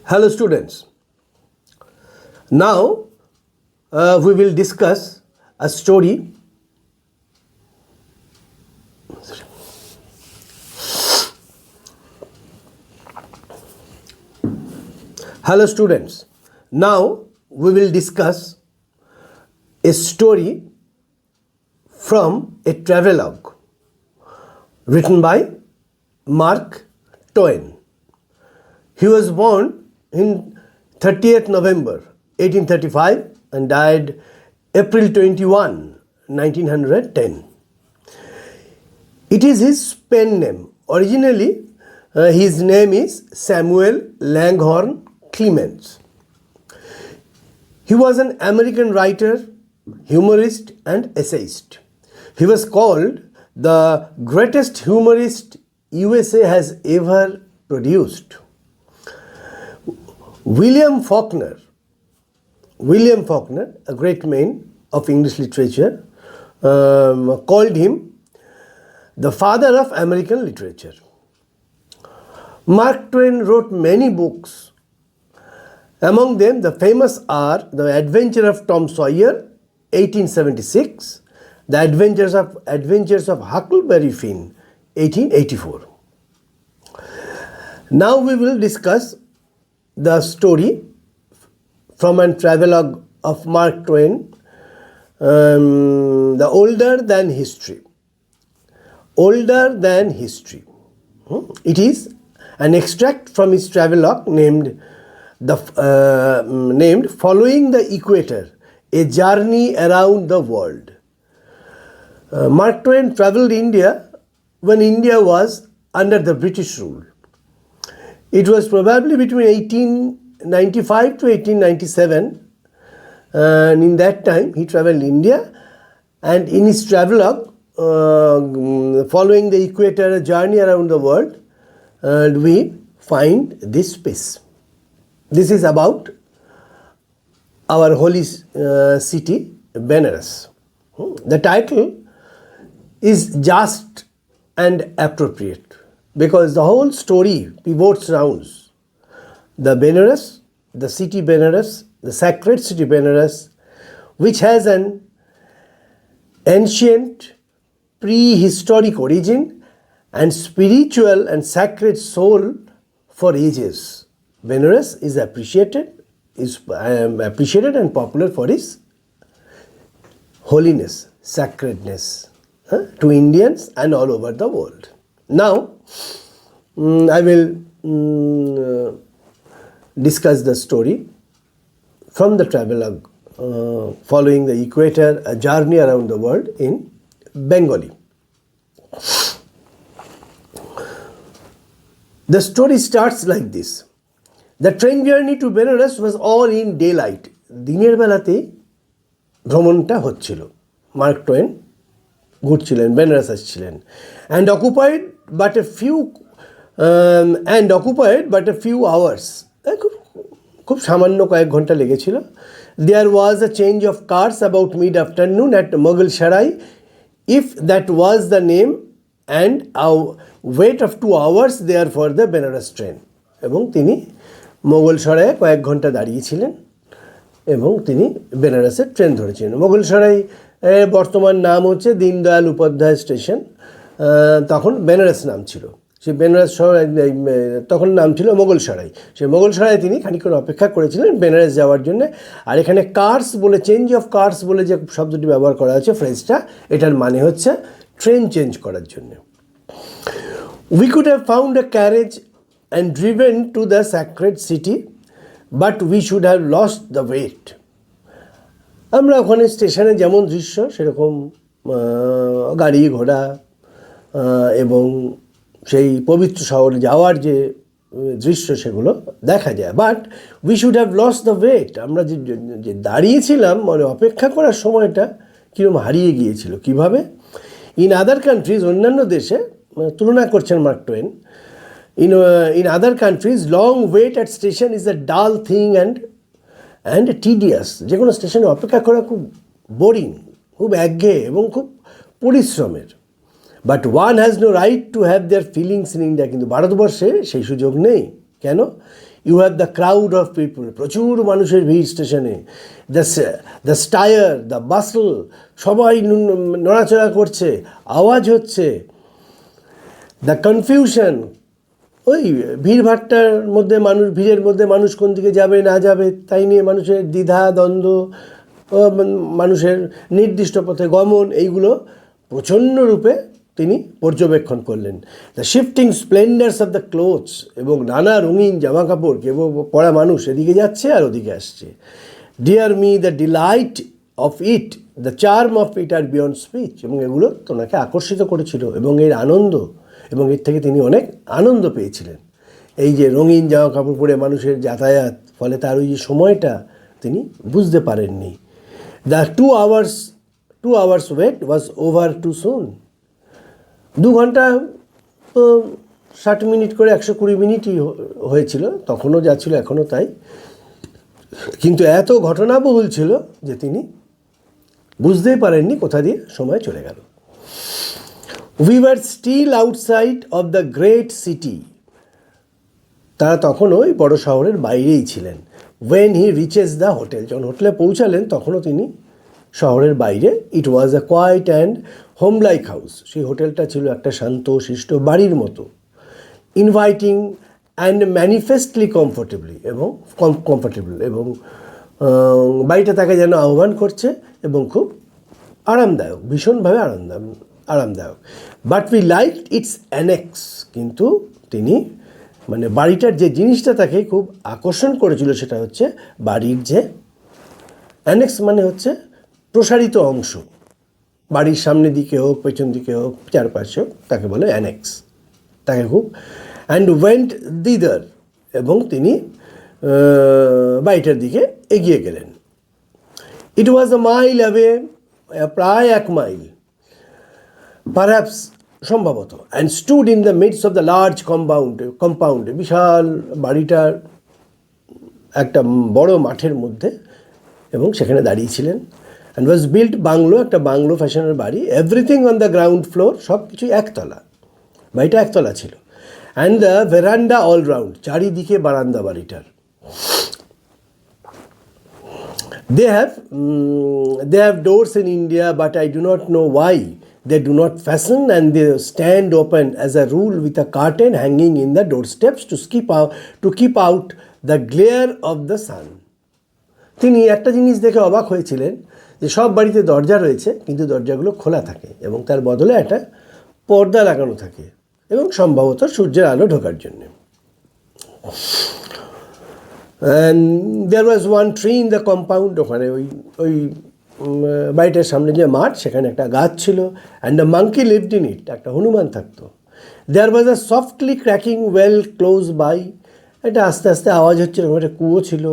Hello students. Now we will discuss a story. Hello students. Now we will discuss a story from a travelogue written by Mark Twain. He was born in 30th November 1835 and died April 21, 1910. It is his pen name. Originally, his name is Samuel Langhorne Clemens. He was an American writer, humorist, and essayist. He was called the greatest humorist USA has ever produced. William Faulkner, a great man of English literature, called him the father of American literature. Mark Twain wrote many books. Among them, the famous are The Adventure of Tom Sawyer, 1876, The Adventures of Huckleberry Finn, 1884. Now we will discuss the story from a travelogue of Mark Twain, The Older Than History. Older Than History. It is an extract from his travelogue named Following the Equator, A Journey Around the World. Mark Twain travelled India when India was under the British rule. It was probably between 1895 to 1897, and in that time he travelled India, and in his travelogue, Following the Equator, A Journey Around the World, we find this piece. This is about our holy city, Benares. The title is just and appropriate because the whole story pivots around the Benares, the city Benares, the sacred city Benares, which has an ancient prehistoric origin and spiritual and sacred soul for ages. Benares is appreciated and popular for its holiness, sacredness to Indians and all over the world. Now, I will discuss the story from the travelogue Following the Equator, A Journey Around the World in Bengali. The story starts like this. The train journey to Benares was all in daylight. দিনের বেলাতেই ভ্রমণটা হচ্ছিল। Mark two one ঘুরছিলেন, Benaras আসছিলেন, and occupied but a few hours. খুব সামান্য কয়েক ঘন্টা লেগেছিল. There was a change of cars about mid-afternoon at Mughal Sarai, if that was the name, and a wait of 2 hours there for the Benares train. এবং তিনি মোগল সরাইয়ে কয়েক ঘন্টা দাঁড়িয়েছিলেন এবং তিনি বেনারসের ট্রেন ধরেছিলেন। মোগল সরাই বর্তমান নাম হচ্ছে দীনদয়াল উপাধ্যায় স্টেশন, তখন বেনারস নাম ছিল। সেই বেনারস সরাই তখন নাম ছিল মোগল সরাই। সেই মোগল সরাই তিনি খানিকক্ষণ অপেক্ষা করেছিলেন বেনারস যাওয়ার জন্য। আর এখানে কার্স বলে, চেঞ্জ অফ কার্স বলে যে শব্দটি ব্যবহার করা হচ্ছে, ফ্রেজটা, এটার মানে হচ্ছে ট্রেন চেঞ্জ করার জন্য। We could have found a carriage and driven to the sacred city, but we should have lost the wait. আমরা ওখানে স্টেশনে যেমন দৃশ্য সেরকম গাড়ি ঘোড়া এবং সেই পবিত্র শহরে যাওয়ার যে দৃশ্য সেগুলো দেখা যায়। But we should have lost the weight, আমরা যে দাঁড়িয়েছিলাম মানে অপেক্ষা করার সময়টা কীরকম হারিয়ে গিয়েছিল। কিভাবে? ইন আদার কান্ট্রিজ, অন্যান্য দেশে, তুলনা করছেন mark two one, in other countries long wait at station is a dull thing and tedious. যে কোনো স্টেশনে অপেক্ষা করা খুব বোরিং, খুব একঘেয়ে এবং খুব পরিশ্রমের। But one has no right to have their feelings in India, কিন্তু ভারতবর্ষে সেই সুযোগ নেই। কেন? You have the crowd of people, প্রচুর মানুষের ভিড় স্টেশনে, দ্য স্টায়ার, দ্য বাসল, সবাই নড়াচড়া করছে, আওয়াজ হচ্ছে, দ্য কনফিউশন, ওই ভিড়ভাট্টার মধ্যে মানুষ, ভিড়ের মধ্যে মানুষ কোন দিকে যাবে না যাবে তাই নিয়ে মানুষের দ্বিধা দ্বন্দ্ব, মানুষের নির্দিষ্ট পথে গমন, এইগুলো প্রচণ্ড রূপে তিনি পর্যবেক্ষণ করলেন। The shifting splendours of the clothes, এবং নানা রঙিন জামা কাপড় পরা মানুষ এদিকে যাচ্ছে আর ওদিকে আসছে। Dear me, the delight of it, the charm of it are beyond speech, এবং এগুলো তোনাকে আকর্ষিত করেছিল, এবং এর আনন্দ, এবং এর থেকে তিনি অনেক আনন্দ পেয়েছিলেন। এই যে রঙিন জামা কাপড় পরে মানুষের যাতায়াত, ফলে তার ওই যে সময়টা তিনি বুঝতে পারেননি। The 2 hours wait was over too soon, 2 ঘন্টা 60 মিনিট করে 120 মিনিটই হয়েছিল, তখনও যা ছিল এখনও তাই, কিন্তু এত ঘটনাবহুল ছিল যে তিনি বুঝতেই পারেননি কোথা দিয়ে সময় চলে গেল। We were still outside of the great city, তারা তখনও ওই বড় শহরের বাইরেই ছিলেন। When he reaches the hotel, যখন হোটেলে পৌঁছালেন তখনও তিনি শহরের বাইরে। It was a quiet and home like house, সেই হোটেলটা ছিল একটা শান্ত শিষ্ট বাড়ির মতো। ইনভাইটিং অ্যান্ড ম্যানিফেস্টলি কমফোর্টেবল, এবং বাড়িটা তাকে যেন আহ্বান করছে, এবং খুব আরামদায়ক, ভীষণভাবে আরামদায়ক। But we like it's annexe, কিন্তু তিনি মানে বাড়িটার যে জিনিসটা তাকে খুব আকর্ষণ করেছিল সেটা হচ্ছে বাড়ির যে অ্যানেক্স, মানে হচ্ছে প্রসারিত অংশ, বাড়ির সামনের দিকে হোক, পেছন দিকে হোক, চারপাশে হোক, তাকে বলে অ্যানেক্স, তাকে খুব। অ্যান্ড ওয়েন্ট দিদার, এবং তিনি বাড়িটার দিকে এগিয়ে গেলেন। ইট ওয়াজ আ মাইল অ্যাওয়ে, প্রায় 1 মাইল, পারহ্যাপস, সম্ভবত, and stood in the midst of the large compound, বিশাল বাড়িটার একটা বড় মাঠের মধ্যে, এবং সেখানে দাঁড়িয়েছিলেন। অ্যান্ড ওয়াজ বিল্ট, বাংলো, একটা বাংলো ফ্যাশনের বাড়ি, everything on the ground floor, সব কিছুই একতলা, বাড়িটা একতলা ছিল। And the verandah all round, চারিদিকে বারান্দা বাড়িটার। They have doors in India, but I do not know why they do not fasten, and they stand open as a rule with a curtain hanging in the doorsteps to keep out the glare of the sun. তিনি একটা জিনিস দেখে অবাক হয়েছিলেন যে সব বাড়িতে দরজা রয়েছে, কিন্তু দরজাগুলো খোলা থাকে, এবং তার বদলে একটা পর্দা লাগানো থাকে, এবং সম্ভবত সূর্যের আলো ঢোকার জন্য। And there was one tree in the compound, ওখানে ওই বাড়িটার সামনে যে মাঠ, সেখানে একটা গাছ ছিল। and a monkey lived in it, একটা হনুমান থাকতো। there was a softly cracking well close by, এটা আস্তে আস্তে আওয়াজ হচ্ছিল, একটা কুয়ো ছিল।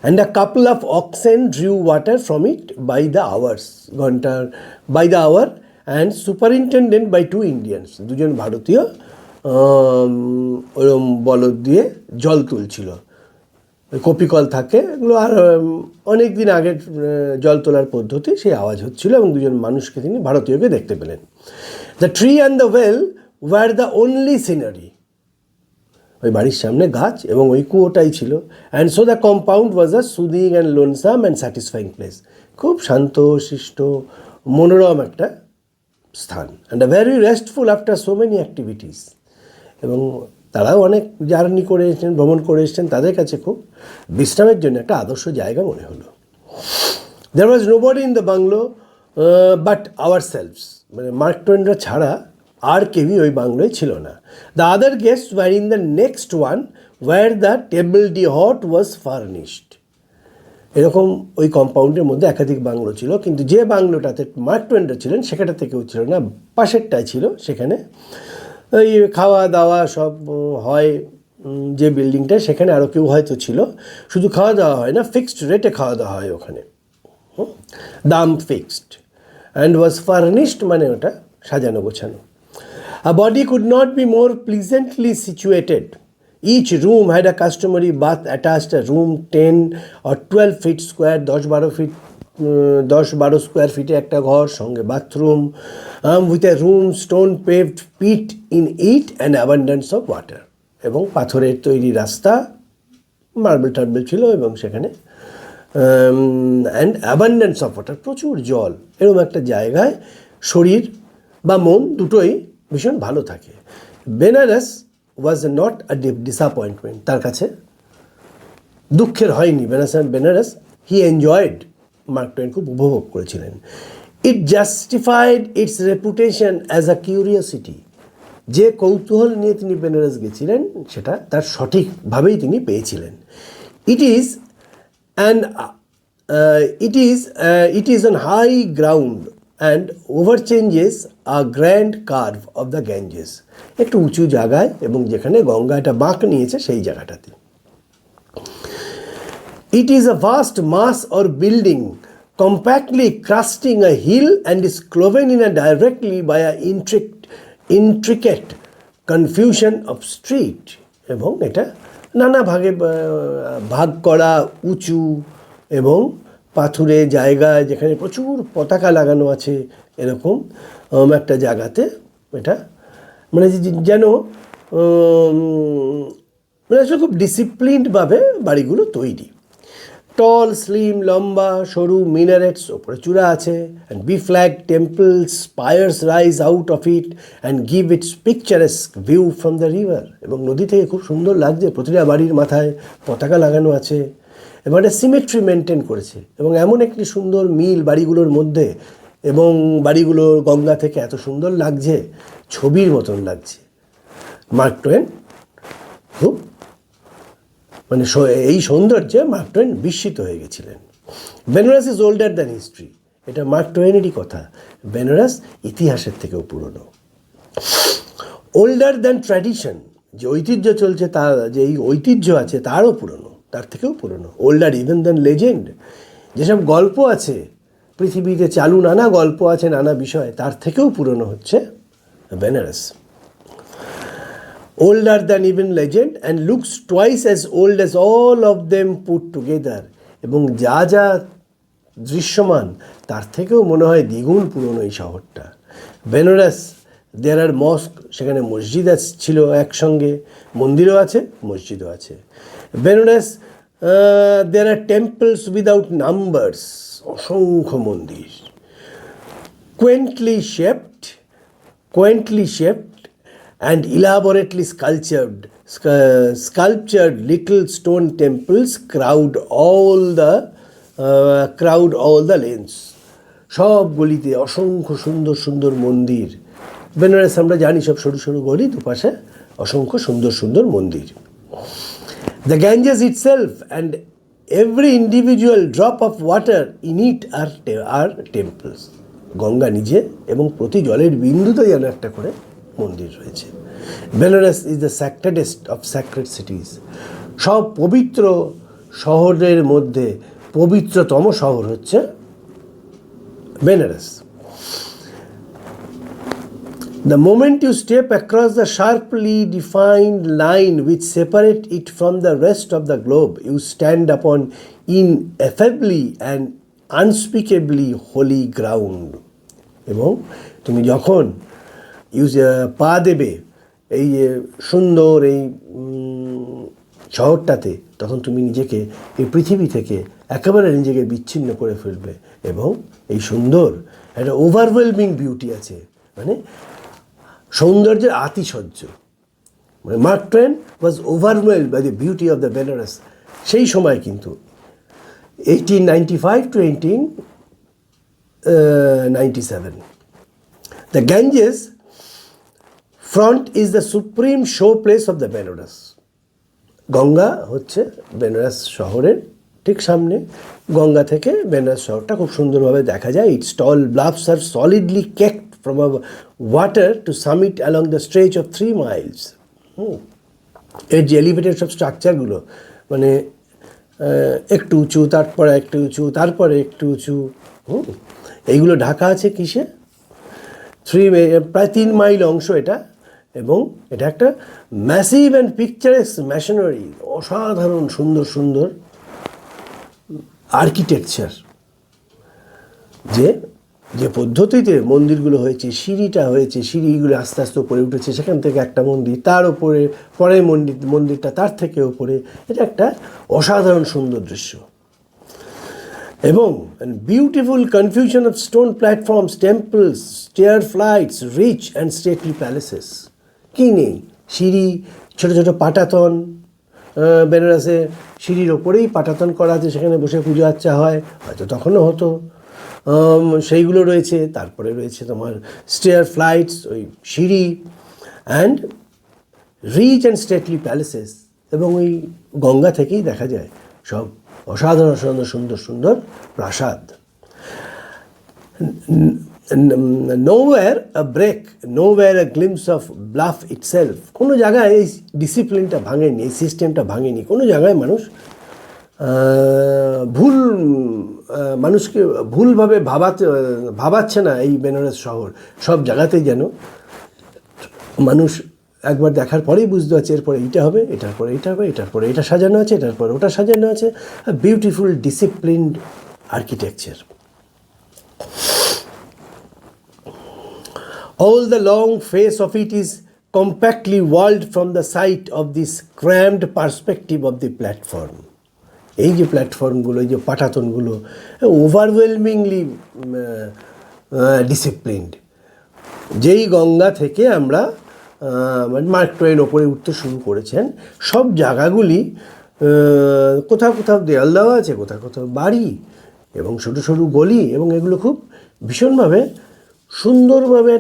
and a couple of oxen drew water from it by the hour, and superintended by 2 Indians, 2জন ভারতীয় ওরম বলদ দিয়ে জল তুলছিল। কপিকল থাকে এগুলো, আর অনেক দিন আগের জল তোলার পদ্ধতি, সেই আওয়াজ হচ্ছিল, এবং 2জন মানুষকে তিনি ভারতীয়কে দেখতে পেলেন। The tree and the well were the only scenery, ওই বাড়ির সামনে গাছ এবং ওই কুয়োটাই ছিল। And so the compound was a soothing and lonesome and satisfying place, খুব শান্ত শিষ্ট মনোরম একটা স্থান। And a very restful after so many activities, এবং তারাও অনেক জার্নি করে এসেছেন, ভ্রমণ করে এসেছেন, তাদের কাছে খুব বিশ্রামের জন্য একটা আদর্শ জায়গা মনে হলো। There was nobody in the bungalow but ourselves, মানে মার্ক টোয়েনরা ছাড়া আর কেউই ওই বাংলোয় ছিল না। The other guest were in the next one were the table d'hote was furnished. এরকম ওই কম্পাউন্ডের মধ্যে একাধিক বাংলো ছিল, কিন্তু যে বাংলোটাতে মার্ক টোয়েনরা ছিলেন সেখানটাতে কেউ ছিল না, পাশেরটাই ছিল। সেখানে ওই খাওয়া দাওয়া সব হয়, যে বিল্ডিংটা, সেখানে আরও কেউ হয়তো ছিল। শুধু খাওয়া দাওয়া হয় না, ফিক্সড রেটে খাওয়া দাওয়া হয় ওখানে, দাম ফিক্সড। অ্যান্ড ওয়াজ ফার্নিশড, মানে ওটা সাজানো গোছানো। A body could not be more pleasantly situated. Each room had a customary bath attached, a room 10 or 12 feet square, 10-12 square ফিটে একটা ঘর, সঙ্গে bathroom, with a room stone paved pit in it and abundance of water, এবং পাথরের তৈরি রাস্তা, marble টার্বেল ছিল এবং সেখানে অ্যান্ড অ্যাবান্ডেন্স অফ ওয়াটার, প্রচুর জল, এরকম একটা জায়গায় শরীর বা মন দুটোই ভীষণ ভালো থাকে। Benares was not a disappointment, তার কাছে দুঃখের হয়নি। Benares he enjoyed, Mark Twain খুব উপভোগ করেছিলেন। It justified its reputation as a curiosity, যে কৌতূহল নিয়ে তিনি বেনারস গেছিলেন সেটা তার সঠিকভাবেই তিনি পেয়েছিলেন। It is and it is on high ground and overchanges a grand curve of the Ganges, একটু উঁচু জায়গায় এবং যেখানে গঙ্গা একটা বাঁক নিয়েছে সেই জায়গাটাতে। It is a vast mass or building compactly cresting a hill and is cloven in a directly by a intricate confusion of street, এবং এটা নানা ভাগে ভাগ করা উঁচু এবং পাথুরে জায়গায় যেখানে প্রচুর পতাকা লাগানো আছে, এরকম একটা জায়গাতে এটা মানে যেন মানে খুব ডিসিপ্লিনডভাবে বাড়িগুলো তৈরি। টল, স্লিম, লম্বা, সরু মিনারেটস ওপরে চূড়া আছে, and beflagged temples spires rise out of it and give its picturesque view from the river, এবং নদী থেকে খুব সুন্দর লাগছে। প্রতিটা বাড়ির মাথায় পতাকা লাগানো আছে এবং একটা সিমেট্রি মেনটেন করেছে, এবং এমন একটি সুন্দর মিল বাড়িগুলোর মধ্যে, এবং বাড়িগুলো গঙ্গা থেকে এত সুন্দর লাগছে, ছবির মতন লাগছে। মার্ক টোয়েন খুব মানে এই সৌন্দর্যে মার্ক টোয়েন বিস্মিত হয়ে গেছিলেন। Benares is older than history, এটা মার্ক টোয়েনেরই কথা। বেনারস ইতিহাসের থেকেও পুরনো। ওল্ডার দ্যান ট্র্যাডিশন, যে ঐতিহ্য চলছে তার, যে এই ঐতিহ্য আছে তারও পুরনো, তার থেকেও পুরনো। ওল্ডার ইভেন দ্যান লেজেন্ড, যেসব গল্প আছে পৃথিবীতে চালু, নানা গল্প আছে নানা বিষয়, তার থেকেও পুরনো হচ্ছে Benaras. Older than even legend and looks twice as old as all of them put together, এবং যা যা দৃশ্যমান তার থেকেও মনে হয় দ্বিগুণ পুরনো এই শহরটা। বেনারস দেয়ার আর মস্ক, সেখানে মসজিদ ছিল একসঙ্গে, মন্দিরও আছে মসজিদও আছে। বেনারস দেয়ার আর টেম্পলস উইদাউট নাম্বারস, অসংখ্য মন্দির। quaintly shaped and elaborately sculptured little stone temples crowd all the lanes, সব গলিতে অসংখ্য সুন্দর সুন্দর মন্দির। বেনারস আমরা জানি সব সরু সরু গলি, দুপাশে অসংখ্য সুন্দর সুন্দর মন্দির। The Ganges itself and every individual drop of water in it are temples, Ganga নিজে এবং প্রতি জলের বিন্দুতে যেন একটা করে মন্দির রয়েছে। Benares is the sacredest of sacred cities, সব পবিত্র শহরের মধ্যে পবিত্রতম শহর হচ্ছে Benaras. The moment you step across the sharply defined line which separates it from the rest of the globe, you stand upon ineffably and unspeakably holy ground. এবং তুমি যখন পা দেবে এই সুন্দর এই শহরটাতে, তখন তুমি নিজেকে এই পৃথিবী থেকে একেবারে নিজেকে বিচ্ছিন্ন করে ফেলবে, এবং এই সুন্দর একটা ওভারওয়েলমিং বিউটি আছে, মানে সৌন্দর্যের আতিশয্য। মানে Mark Twain was overwhelmed by the beauty of the Benares সেই সময়, কিন্তু 1895 to 1897. The Ganges front is the supreme showplace of the Benares. Ganga হচ্ছে বেনারস শহরের ঠিক সামনে, গঙ্গা থেকে বেনারস শহরটা খুব সুন্দরভাবে দেখা যায়। Its tall bluffs are solidly caked from a water to summit along the stretch of 3 miles. এর যে এলিভেটেড সব স্ট্রাকচারগুলো, মানে একটু উঁচু, তারপরে একটু উঁচু, তারপরে একটু উঁচু, এইগুলো ঢাকা আছে কিসে? প্রায় 3 মাইল অংশ এটা, এবং এটা একটা ম্যাসিভ অ্যান্ড পিকচারেস্ক মেশিনারি, অসাধারণ সুন্দর সুন্দর আর্কিটেকচার, যে যে পদ্ধতিতে মন্দিরগুলো হয়েছে, সিঁড়িটা হয়েছে, সিঁড়িগুলো আস্তে আস্তে উপরে উঠেছে, সেখান থেকে একটা মন্দির, তার ওপরে পরের মন্দিরটা তার থেকে ওপরে, এটা একটা অসাধারণ সুন্দর দৃশ্য। এবং beautiful confusion of stone platforms, temples, stair flights, rich and stately palaces. কী নেই? সিঁড়ি, ছোটো ছোটো পাটাতন, বেনারসে সিঁড়ির ওপরেই পাটাতন করা আছে, সেখানে বসে পুজো আর্চা হয়, হয়তো তখনও হতো, সেইগুলো রয়েছে। তারপরে রয়েছে তোমার স্টেয়ার ফ্লাইটস, ওই সিঁড়ি, and rich and stately palaces. এবং ওই গঙ্গা থেকেই দেখা যায় সব অসাধারণ সুন্দর সুন্দর সুন্দর প্রাসাদ। Nowhere a break, nowhere a glimpse of bluff itself. কোনো জায়গায় এই ডিসিপ্লিনটা ভাঙেনি, এই সিস্টেমটা ভাঙেনি। কোনো জায়গায় মানুষ মানুষকে ভুলভাবে ভাবাচ্ছে না। এই বেনারস শহর সব জায়গাতেই যেন মানুষ একবার দেখার পরেই বুঝতে পারছে এরপরে এইটা হবে, এটার পরে এইটা হবে, এটার পরে এটা সাজানো আছে, এটার পরে ওটা সাজানো আছে। Beautiful disciplined architecture. All the long face of it is compactly walled from the sight of this crammed perspective of the platform. এই যে প্ল্যাটফর্মগুলো, এই যে পাটাতনগুলো, ওভারওয়েলমিংলি ডিসিপ্লিনড। যেই গঙ্গা থেকে আমরা মার্ক টোয়েন ওপরে উঠতে শুরু করেছেন, সব জায়গাগুলি কোথাও কোথাও দেয়াল দেওয়া আছে, কোথাও কোথাও বাড়ি এবং ছোটো সরু গলি, এবং এগুলো খুব ভীষণভাবে সুন্দরভাবে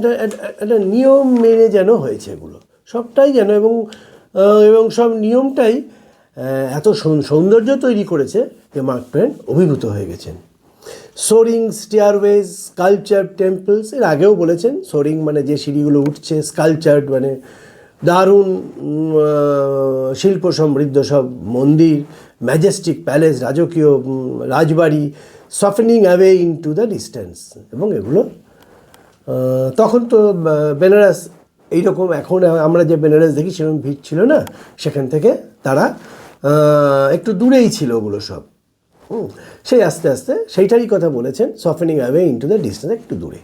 একটা নিয়ম মেনে যেন হয়েছে এগুলো সবটাই যেন, এবং সব নিয়মটাই এত সৌন্দর্য তৈরি করেছে যে মার্ক টোয়েন অভিভূত হয়ে গেছেন। সোরিং স্টেয়ারওয়েজ, স্কাল্পচার টেম্পলস, এর আগেও বলেছেন। সোরিং মানে যে সিঁড়িগুলো উঠছে, স্কাল্পচার্ড মানে দারুণ শিল্প সমৃদ্ধ সব মন্দির, ম্যাজেস্টিক প্যালেস, রাজকীয় রাজবাড়ি, সফেনিং অ্যাওয়ে ইনটু দ্য ডিস্টেন্স। এবং এগুলো তখন তো বেনারস এইরকম এখন আমরা যে বেনারস দেখি সেরকম ভিড় ছিল না, সেখান থেকে তারা একটু দূরেই ছিল ওগুলো সব। সেই আস্তে আস্তে সেইটারই কথা বলেছেন, softening away into the distance, একটু দূরে।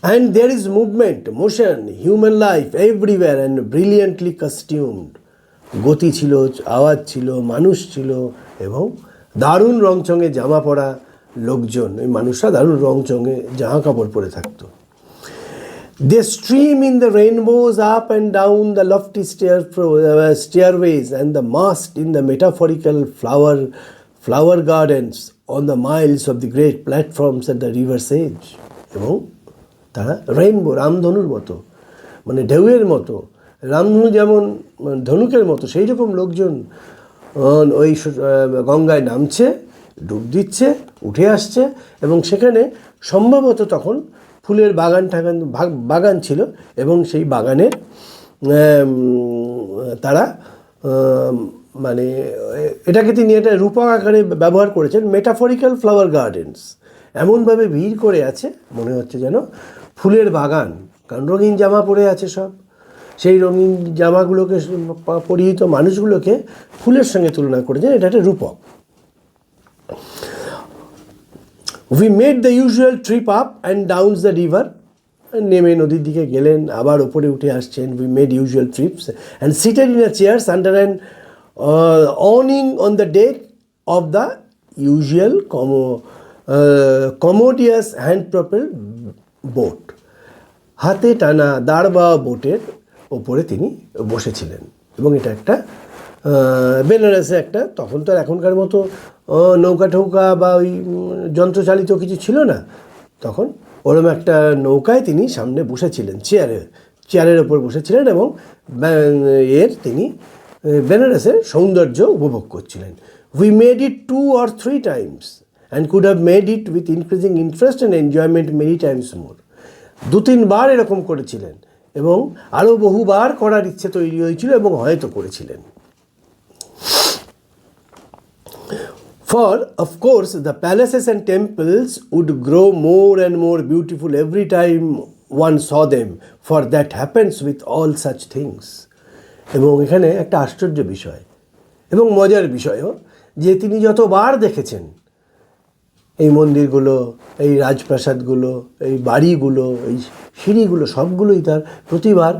And there is movement, motion, human life everywhere and brilliantly costumed. গতি ছিল, আওয়াজ ছিল, মানুষ ছিল, এবং দারুণ রংচঙে জামা পরা লোকজন। ওই মানুষরা দারুণ রংচঙে জামা কাপড় পরে থাকতো। They stream in the rainbows up and down the lofty stairways and the masked in the metaphorical flower gardens on the miles of the great platforms at the river's edge. এবং তারা রেইনবো, রামধনুর মতো, মানে ঢেউয়ের মতো, রামধনু যেমন ধনুকের মতো, সেই রকম লোকজন ওই গঙ্গায় নামছে, ডুব দিচ্ছে, উঠে আসছে। এবং সেখানে সম্ভবত তখন ফুলের বাগান ছিল, এবং সেই বাগানের তারা মানে এটাকে তিনি এটা রূপক আকারে ব্যবহার করেছেন, মেটাফরিক্যাল ফ্লাওয়ার গার্ডেন্স। এমনভাবে ভিড় করে আছে মনে হচ্ছে যেন ফুলের বাগান, কারণ রঙিন জামা পরে আছে সব। সেই রঙিন জামাগুলোকে পরিহিত মানুষগুলোকে ফুলের সঙ্গে তুলনা করেছেন, এটা একটা রূপক। We made the usual trip up and down the river. নেমে নদীর দিকে গেলেন, আবার ওপরে উঠে আসছেন। We made usual trips and seated in a chairs under an awning on the deck of the usual commodious hand-propelled boat. হাতে টানা দাঁড়বা বোটের ওপরে তিনি বসেছিলেন। এবং এটা একটা বেনারসে একটা, তখন তো আর এখনকার মতো নৌকা ঠৌকা বা ওই যন্ত্রচালিত কিছু ছিল না, তখন ওরকম একটা নৌকায় তিনি সামনে বসেছিলেন, চেয়ারের ওপর বসেছিলেন, এবং তিনি বেনারসের সৌন্দর্য উপভোগ করছিলেন। We made it 2 or 3 times and could have made it with increasing interest and enjoyment many times more. 2-3 বার এরকম করেছিলেন, এবং আরও বহুবার করার ইচ্ছে তৈরি হয়েছিল, এবং হয়তো করেছিলেন। For, of course, the palaces and temples would grow more and more beautiful every time one saw them, for that happens with all such things. এবং এখানে একটা আশ্চর্য বিষয় এবং মজার বিষয়ও যে তিনি যতবার দেখেছেন এই মন্দিরগুলো, এই রাজপ্রাসাদগুলো, এই বাড়িগুলো, এই সিঁড়িগুলো সবগুলোই তার প্রতিবার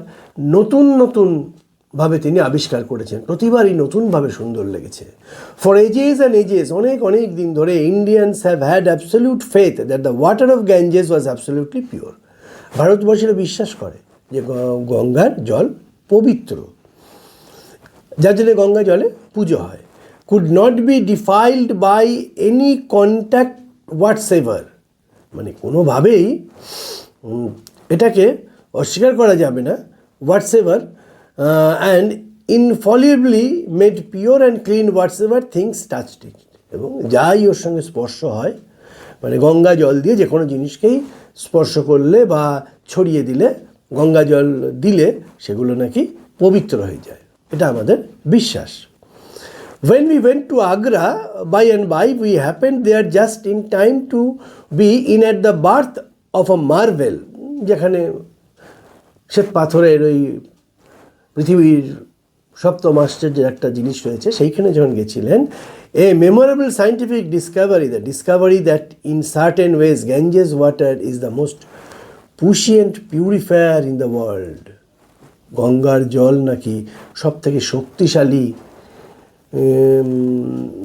নতুন নতুনভাবে তিনি আবিষ্কার করেছেন, প্রতিবারই নতুনভাবে সুন্দর লেগেছে। ফর এজেস অ্যান্ড এজেস, অনেক দিন ধরে Indians have had absolute faith that the water of Ganges was absolutely pure. ভারতবর্ষীরা বিশ্বাস করে যে গঙ্গার জল পবিত্র, যার জন্য গঙ্গা জলে পুজো হয়। Could not be defiled by any contact whatsoever, মানে কোনোভাবেই এটাকে অস্বীকার করা যাবে না, whatsoever, and infallibly made pure and clean whatsoever things touched it, এবং যাই ওর সঙ্গে স্পর্শ হয়, মানে গঙ্গা জল দিয়ে যে কোনো জিনিসকেই স্পর্শ করলে বা ছড়িয়ে দিলে, গঙ্গা জল দিলে সেগুলো নাকি পবিত্র হয়ে যায়, এটা আমাদের বিশ্বাস। When we went to Agra, by and by, we happened there just in time to be in at the birth of a marvel, যেখানে শ্বেত পাথরের ওই পৃথিবীর সপ্তম আশ্চর্যের একটা জিনিস রয়েছে, সেইখানে যখন গেছিলেন, a memorable scientific discovery, the discovery that in certain ways Ganges water is the most puissant purifier in the world. গঙ্গার জল নাকি সব থেকে শক্তিশালী,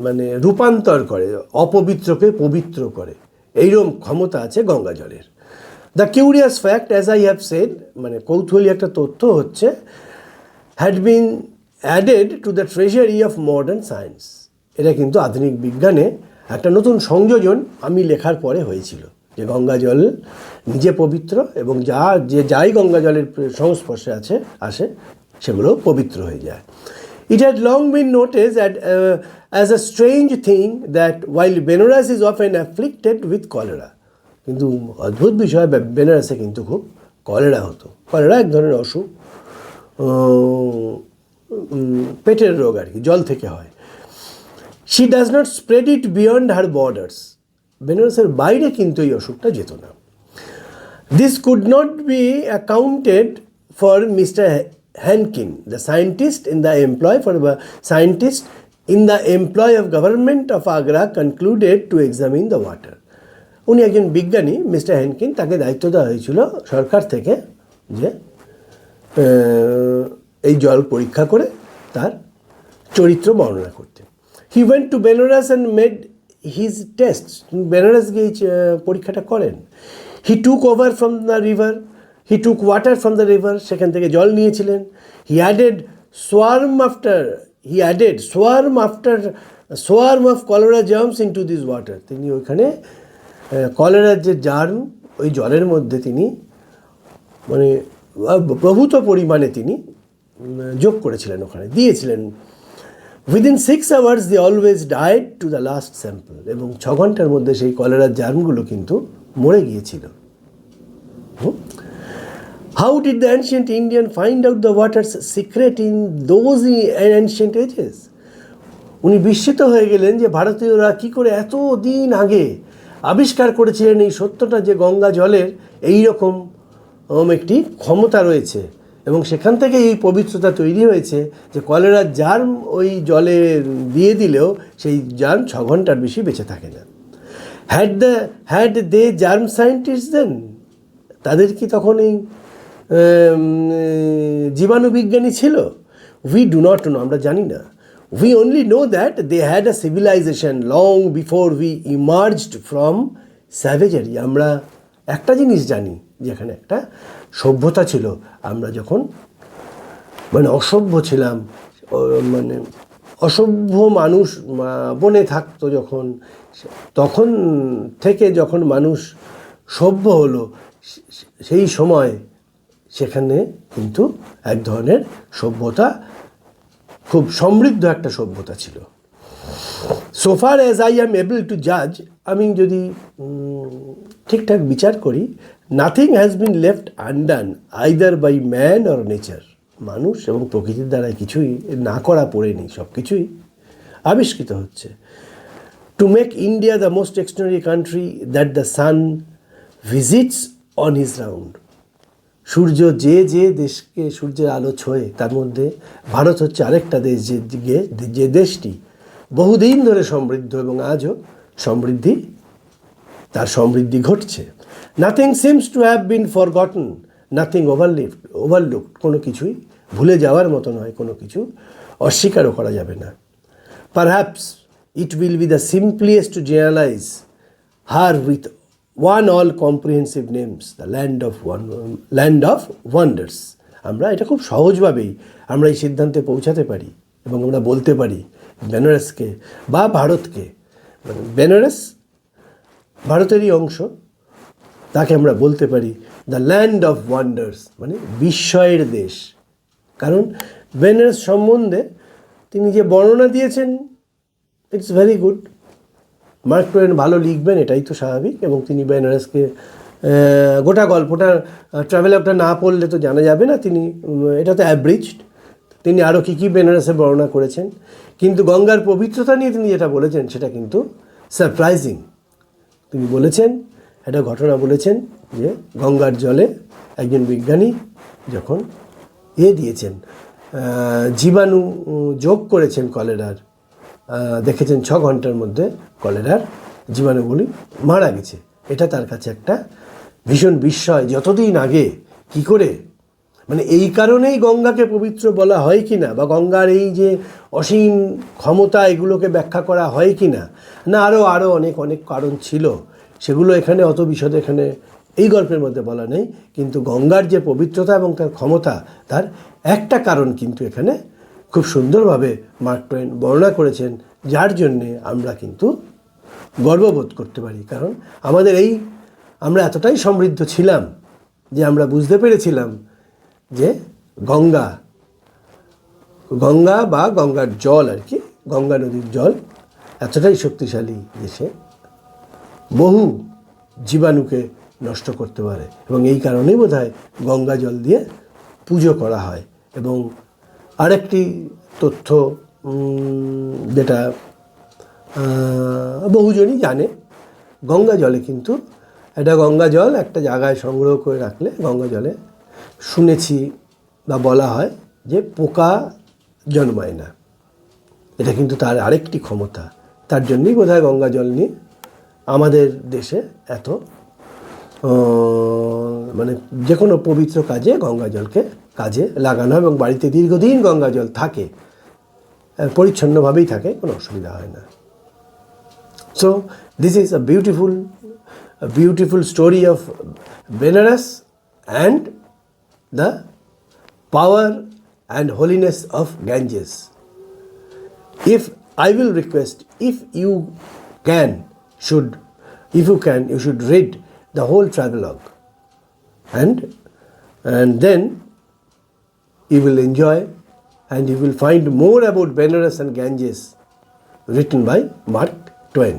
মানে রূপান্তর করে, অপবিত্রকে পবিত্র করে, এইরকম ক্ষমতা আছে গঙ্গা জলের। The curious fact, as I have said, মানে কৌতূহলী একটা তথ্য হচ্ছে, had been added to the treasury of modern science, এটা কিন্তু আধুনিক বিজ্ঞানে একটা নতুন সংযোজন আমি লেখার পরে হয়েছিল, যে গঙ্গা জল নিজে পবিত্র এবং যাই গঙ্গা জলের সংস্পর্শে আসে সেগুলো পবিত্র হয়ে যায়। It had long been noticed as a strange thing that while Benares is often afflicted with cholera, কিন্তু অদ্ভুত বিষয়, বেনারসে কিন্তু খুব কলেরা হতো। কলেরা এক ধরনের অসুখ, পেটের রোগ আর কি, জল থেকে হয়। She does not spread it beyond her borders, বেনারসের বাইরে কিন্তু এই অসুখটা যেত না। This could not be accounted for Mr. Hankin, the scientist in the employ of government of Agra, concluded to examine the water. উনি একজন বিজ্ঞানী, মিস্টার হ্যানকিন, তাকে দায়িত্ব দেওয়া হয়েছিল সরকার থেকে যে এই জল পরীক্ষা করে তার চরিত্র বর্ণনা করতে। He went to Benares and made his test, Benares গিয়ে পরীক্ষাটা করেন। He took over from the river, he took water from the river, সেখান থেকে জল নিয়েছিলেন। He added swarm of cholera germs into this water, তিনি ওইখানে কলেরার যে জার্ম ওই জলের মধ্যে তিনি মানে প্রভূত পরিমাণে তিনি যোগ করেছিলেন, ওখানে দিয়েছিলেন। Within 6 hours they always died to the last sample, এবং 6 ঘন্টার মধ্যে সেই কলেরার জার্মগুলো কিন্তু মরে গিয়েছিল। How did the ancient Indian find out the water's secret in those ancient ages? উনি বিস্মিত হয়ে গেলেন যে ভারতীয়রা কী করে এত দিন আগে আবিষ্কার করেছিলেন এই সত্যটা, যে গঙ্গা জলের এইরকম একটি ক্ষমতা রয়েছে, এবং সেখান থেকে এই পবিত্রতা তৈরি হয়েছে যে কলেরার জার্ম ওই জলে দিয়ে দিলেও সেই জার্ম 6 ঘন্টার বেশি বেঁচে থাকে না। হ্যাড দে জার্ম সায়েন্টিস্ট দেন, তাদের কি তখন এই জীবাণু বিজ্ঞানী ছিল? উই ডু নট নো, আমরা জানি না। We only know that they had a civilisation long before we emerged from savagery. আমরা একটা জিনিস জানি, যেখানে একটা সভ্যতা ছিল, আমরা যখন মানে অসভ্য ছিলাম, মানে অসভ্য মানুষ বনে থাকতো যখন, তখন থেকে যখন মানুষ সভ্য হলো, সেই সময় সেখানে কিন্তু এক ধরনের সভ্যতা, খুব সমৃদ্ধ একটা সভ্যতা ছিল। So far as I am able to জাজ, আমি যদি ঠিকঠাক বিচার করি, nothing has been left undone either by man or nature, মানুষ এবং প্রকৃতির দ্বারা কিছুই না করা পড়েনি, সব কিছুই আবিষ্কৃত হচ্ছে। To make India the most extraordinary country that the sun visits on his round, সূর্য যে দেশকে সূর্যের আলো ছোঁয়ে, তার মধ্যে ভারত হচ্ছে আরেকটা দেশ, যে দেশটি বহুদিন ধরে সমৃদ্ধ এবং আজও সমৃদ্ধি তার সমৃদ্ধি ঘটছে। Nothing seems to have been forgotten, nothing overlooked, কোনো কিছুই ভুলে যাওয়ার মতো নয়, কোনো কিছু অস্বীকারও করা যাবে না। Perhaps it will be the simpliest to generalise her with one all comprehensive names, the land of wonders. আমরা এটা খুব সহজভাবেই আমরা এই সিদ্ধান্তে পৌঁছাতে পারি এবং আমরা বলতে পারি বেনারসকে বা ভারতকে, মানে বেনারস ভারতেরই অংশ, তাকে আমরা বলতে পারি দ্য ল্যান্ড অফ ওয়ান্ডার্স, মানে বিস্ময়ের দেশ। কারণ বেনারস সম্বন্ধে তিনি যে বর্ণনা দিয়েছেন, it's very good. Mark two one ভালো লিখবেন, এটাই তো স্বাভাবিক, এবং তিনি বেনারসকে গোটা গল্পটা ট্রাভেলগটা না পড়লে তো জানা যাবে না, তিনি এটা তো অ্যাব্রিজড, তিনি আরও কী কী বেনারসে বর্ণনা করেছেন। কিন্তু গঙ্গার পবিত্রতা নিয়ে তিনি যেটা বলেছেন সেটা কিন্তু সারপ্রাইজিং। তিনি বলেছেন, একটা ঘটনা বলেছেন যে গঙ্গার জলে একজন বিজ্ঞানী যখন দিয়েছেন জীবাণু যোগ করেছেন কলেরার, দেখেছেন 6 ঘন্টার মধ্যে কলেরার জীবাণুগুলি মারা গেছে। এটা তার কাছে একটা ভীষণ বিস্ময়, যতদিন আগে কি করে, মানে এই কারণেই গঙ্গাকে পবিত্র বলা হয় কি না, বা গঙ্গার এই যে অসীম ক্ষমতা, এগুলোকে ব্যাখ্যা করা হয় কি না, না আরও অনেক অনেক কারণ ছিল, সেগুলো এখানে অত বিশদে এখানে এই গল্পের মধ্যে বলা নেই। কিন্তু গঙ্গার যে পবিত্রতা এবং তার ক্ষমতা, তার একটা কারণ কিন্তু এখানে খুব সুন্দরভাবে মার্ক টোয়েন বর্ণনা করেছেন, যার জন্যে আমরা কিন্তু গর্ববোধ করতে পারি। কারণ আমরা এতটাই সমৃদ্ধ ছিলাম যে আমরা বুঝতে পেরেছিলাম যে গঙ্গা বা গঙ্গার জল আর কি, গঙ্গা নদীর জল এতটাই শক্তিশালী যে সে বহু জীবাণুকে নষ্ট করতে পারে, এবং এই কারণেই বোধহয় গঙ্গা জল দিয়ে পুজো করা হয়। এবং আরেকটি তথ্য যেটা বহুজনই জানে, গঙ্গা জলে কিন্তু গঙ্গা জল একটা জায়গায় সংগ্রহ করে রাখলে গঙ্গা জলে শুনেছি বা বলা হয় যে পোকা জন্মায় না। এটা কিন্তু তার আরেকটি ক্ষমতা। তার জন্যই বোধহয় গঙ্গা জল নিয়ে আমাদের দেশে এত মানে যে কোনো পবিত্র কাজে গঙ্গা জলকে কাজে লাগানো হয়, এবং বাড়িতে দীর্ঘদিন গঙ্গা জল থাকে, পরিচ্ছন্নভাবেই থাকে, কোনো অসুবিধা হয় না। So this is a beautiful story of Benares and the power and holiness of Ganges. If I will request, if you can, you should read the whole travelogue, and then you will enjoy and you will find more about Benares and Ganges written by Mark Twain.